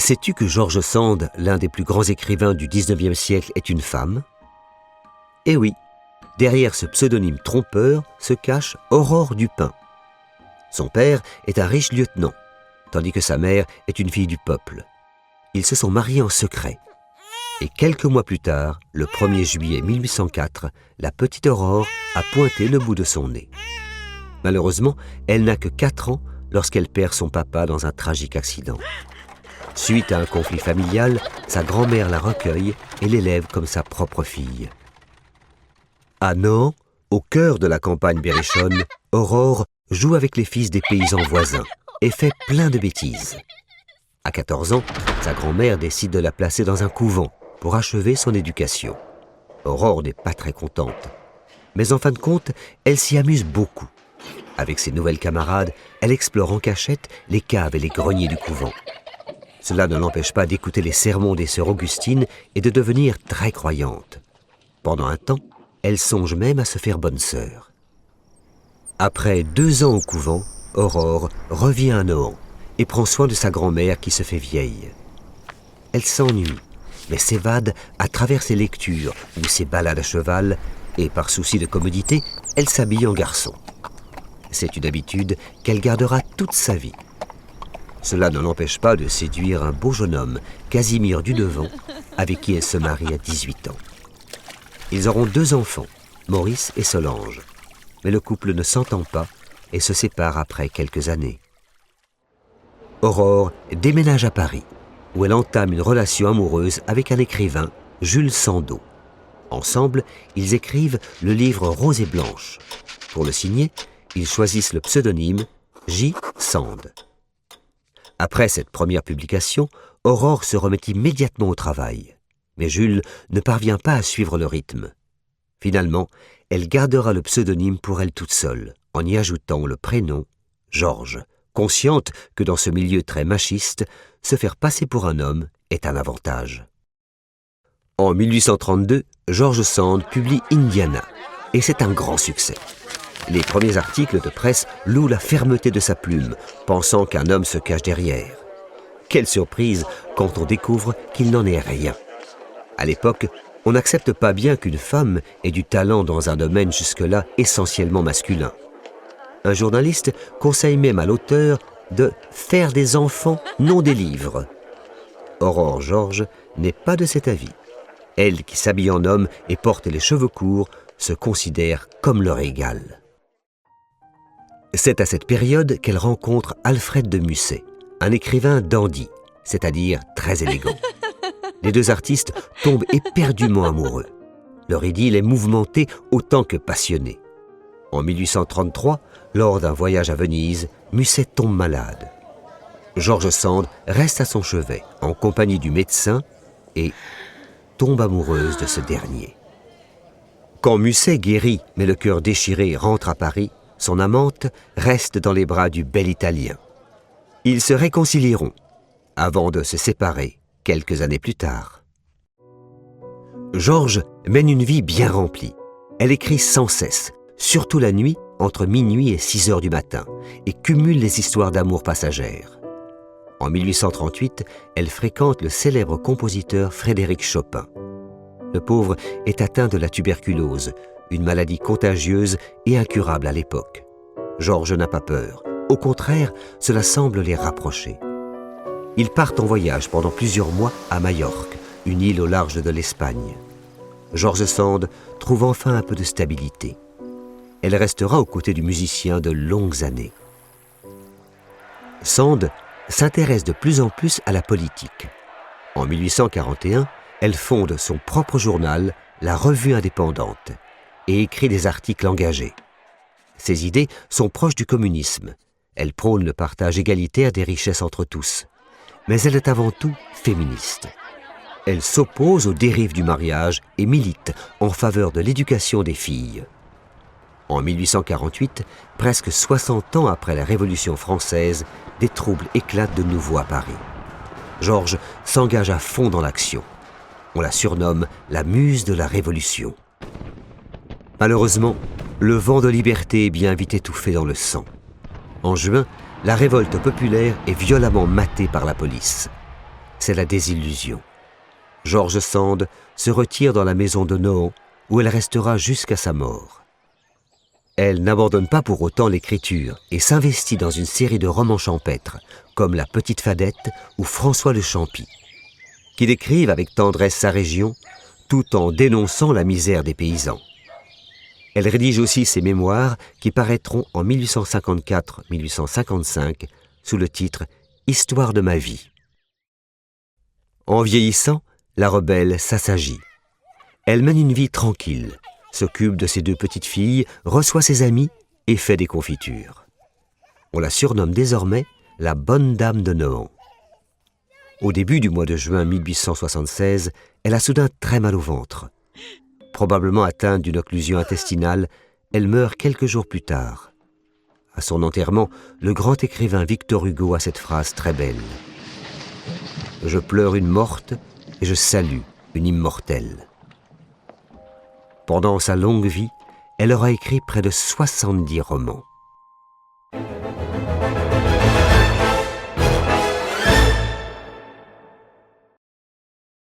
Sais-tu que George Sand, l'un des plus grands écrivains du XIXe siècle, est une femme? Eh oui, derrière ce pseudonyme trompeur se cache Aurore Dupin. Son père est un riche lieutenant, tandis que sa mère est une fille du peuple. Ils se sont mariés en secret. Et quelques mois plus tard, le 1er juillet 1804, la petite Aurore a pointé le bout de son nez. Malheureusement, elle n'a que 4 ans lorsqu'elle perd son papa dans un tragique accident. Suite à un conflit familial, sa grand-mère la recueille et l'élève comme sa propre fille. À Nohant, au cœur de la campagne berrichonne, Aurore joue avec les fils des paysans voisins et fait plein de bêtises. À 14 ans, sa grand-mère décide de la placer dans un couvent pour achever son éducation. Aurore n'est pas très contente. Mais en fin de compte, elle s'y amuse beaucoup. Avec ses nouvelles camarades, elle explore en cachette les caves et les greniers du couvent. Cela ne l'empêche pas d'écouter les sermons des sœurs Augustines et de devenir très croyante. Pendant un temps, elle songe même à se faire bonne sœur. Après 2 ans au couvent, Aurore revient à Nohant et prend soin de sa grand-mère qui se fait vieille. Elle s'ennuie, mais s'évade à travers ses lectures ou ses balades à cheval et par souci de commodité, elle s'habille en garçon. C'est une habitude qu'elle gardera toute sa vie. Cela ne l'empêche pas de séduire un beau jeune homme, Casimir Dudevant, avec qui elle se marie à 18 ans. Ils auront 2 enfants, Maurice et Solange. Mais le couple ne s'entend pas et se sépare après quelques années. Aurore déménage à Paris, où elle entame une relation amoureuse avec un écrivain, Jules Sandeau. Ensemble, ils écrivent le livre Rose et Blanche. Pour le signer, ils choisissent le pseudonyme J. Sand. Après cette première publication, Aurore se remet immédiatement au travail. Mais Jules ne parvient pas à suivre le rythme. Finalement, elle gardera le pseudonyme pour elle toute seule, en y ajoutant le prénom Georges, consciente que dans ce milieu très machiste, se faire passer pour un homme est un avantage. En 1832, George Sand publie Indiana, et c'est un grand succès. Les premiers articles de presse louent la fermeté de sa plume, pensant qu'un homme se cache derrière. Quelle surprise quand on découvre qu'il n'en est rien. À l'époque, on n'accepte pas bien qu'une femme ait du talent dans un domaine jusque-là essentiellement masculin. Un journaliste conseille même à l'auteur de faire des enfants, non des livres. Aurore Georges n'est pas de cet avis. Elle, qui s'habille en homme et porte les cheveux courts, se considère comme leur égale. C'est à cette période qu'elle rencontre Alfred de Musset, un écrivain dandy, c'est-à-dire très élégant. Les 2 artistes tombent éperdument amoureux. Leur idylle est mouvementée autant que passionnée. En 1833, lors d'un voyage à Venise, Musset tombe malade. George Sand reste à son chevet, en compagnie du médecin, et tombe amoureuse de ce dernier. Quand Musset guérit, mais le cœur déchiré, rentre à Paris, son amante reste dans les bras du bel Italien. Ils se réconcilieront, avant de se séparer quelques années plus tard. Georges mène une vie bien remplie. Elle écrit sans cesse, surtout la nuit, entre minuit et 6 heures du matin, et cumule les histoires d'amour passagères. En 1838, elle fréquente le célèbre compositeur Frédéric Chopin. Le pauvre est atteint de la tuberculose, une maladie contagieuse et incurable à l'époque. Georges n'a pas peur. Au contraire, cela semble les rapprocher. Ils partent en voyage pendant plusieurs mois à Majorque, une île au large de l'Espagne. George Sand trouve enfin un peu de stabilité. Elle restera aux côtés du musicien de longues années. Sand s'intéresse de plus en plus à la politique. En 1841, elle fonde son propre journal, la Revue indépendante, et écrit des articles engagés. Ses idées sont proches du communisme. Elle prône le partage égalitaire des richesses entre tous. Mais elle est avant tout féministe. Elle s'oppose aux dérives du mariage et milite en faveur de l'éducation des filles. En 1848, presque 60 ans après la Révolution française, des troubles éclatent de nouveau à Paris. Georges s'engage à fond dans l'action. On la surnomme la muse de la Révolution. Malheureusement, le vent de liberté est bien vite étouffé dans le sang. En juin, la révolte populaire est violemment matée par la police. c'est la désillusion. George Sand se retire dans la maison de Nohant, où elle restera jusqu'à sa mort. Elle n'abandonne pas pour autant l'écriture et s'investit dans une série de romans champêtres, comme La Petite Fadette ou François le Champy, qui décrivent avec tendresse sa région, tout en dénonçant la misère des paysans. Elle rédige aussi ses mémoires qui paraîtront en 1854-1855 sous le titre « Histoire de ma vie ». En vieillissant, la rebelle s'assagit. Elle mène une vie tranquille, s'occupe de ses 2 petites filles, reçoit ses amis et fait des confitures. On la surnomme désormais la bonne dame de Nohant. Au début du mois de juin 1876, elle a soudain très mal au ventre. Probablement atteinte d'une occlusion intestinale, elle meurt quelques jours plus tard. À son enterrement, le grand écrivain Victor Hugo a cette phrase très belle. « Je pleure une morte et je salue une immortelle. » Pendant sa longue vie, elle aura écrit près de 70 romans.